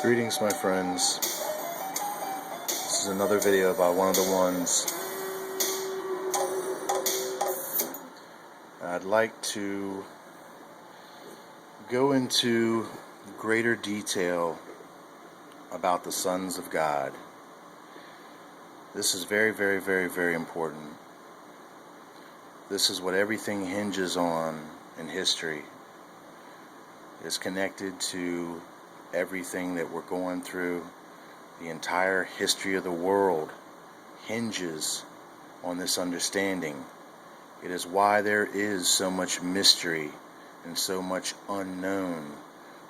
Greetings, my friends. This is another video about one of the ones. I'd like to go into greater detail about the sons of God. This is very, very, very, very important. This is what everything hinges on in history. It's connected to everything that we're going through. The entire history of the world hinges on this understanding. It is why there is so much mystery and so much unknown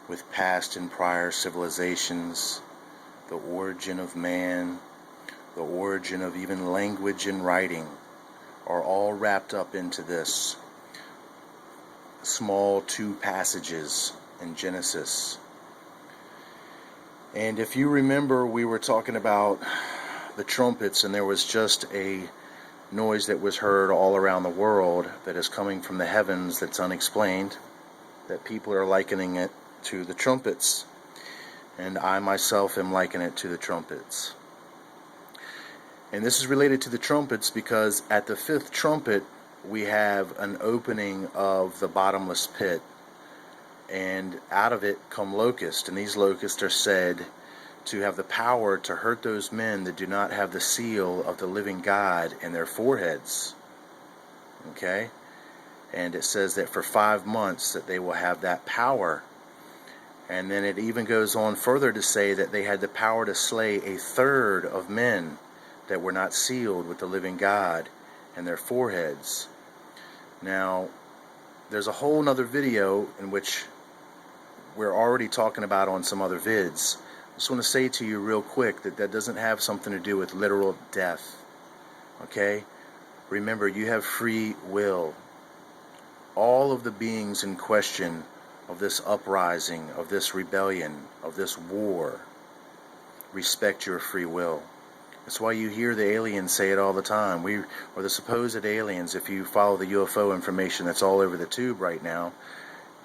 with past and prior civilizations, the origin of man, the origin of even language and writing are all wrapped up into this small 2 passages in Genesis. And if you remember, we were talking about the trumpets, and there was just a noise that was heard all around the world that is coming from the heavens that's unexplained, that people are likening it to the trumpets. And I myself am likening it to the trumpets. And this is related to the trumpets because at the 5th trumpet, we have an opening of the bottomless pit. And out of it come locusts, and these locusts are said to have the power to hurt those men that do not have the seal of the living God in their foreheads. Okay? And it says that for 5 months that they will have that power. And then it even goes on further to say that they had the power to slay 1/3 of men that were not sealed with the living God in their foreheads. Now, there's a whole nother video in which we're already talking about on some other vids. I just want to say to you real quick that that doesn't have something to do with literal death. Okay? Remember, you have free will. All of the beings in question of this uprising, of this rebellion, of this war, respect your free will. That's why you hear the aliens say it all the time. Or the supposed aliens, if you follow the UFO information that's all over the tube right now,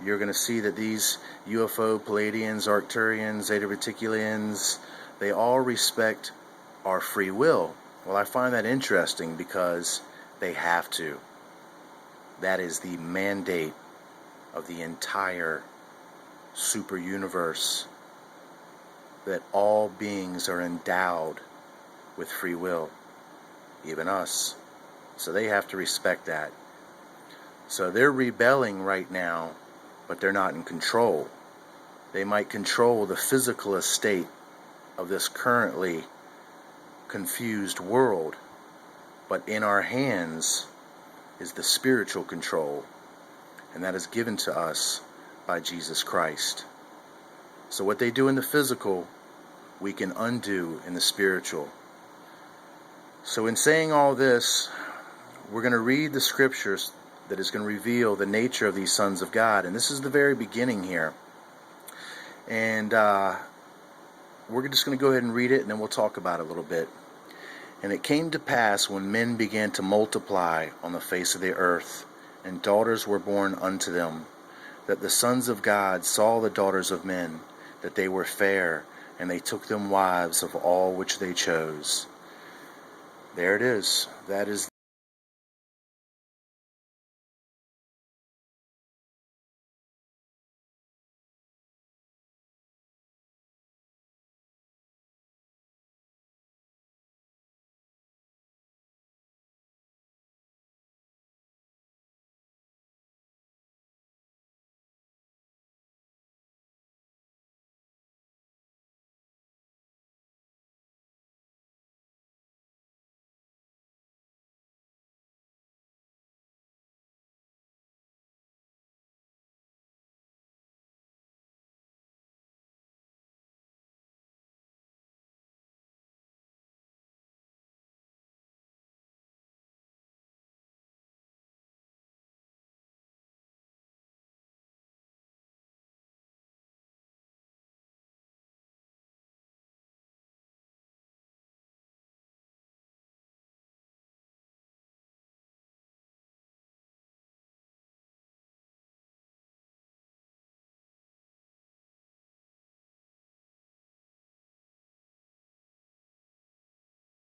you're going to see that these UFO, Palladians, Arcturians, Zeta Reticulians, they all respect our free will. Well, I find that interesting because they have to. That is the mandate of the entire super universe, that all beings are endowed with free will, even us. So they have to respect that. So they're rebelling right now, but they're not in control. They might control the physical estate of this currently confused world, but in our hands is the spiritual control, and that is given to us by Jesus Christ. So what they do in the physical, we can undo in the spiritual. So in saying all this, we're going to read the scriptures that is going to reveal the nature of these sons of God. And this is the very beginning here. And we're just going to go ahead and read it, and then we'll talk about it a little bit. And it came to pass when men began to multiply on the face of the earth, and daughters were born unto them, that the sons of God saw the daughters of men, that they were fair, and they took them wives of all which they chose. There it is. That is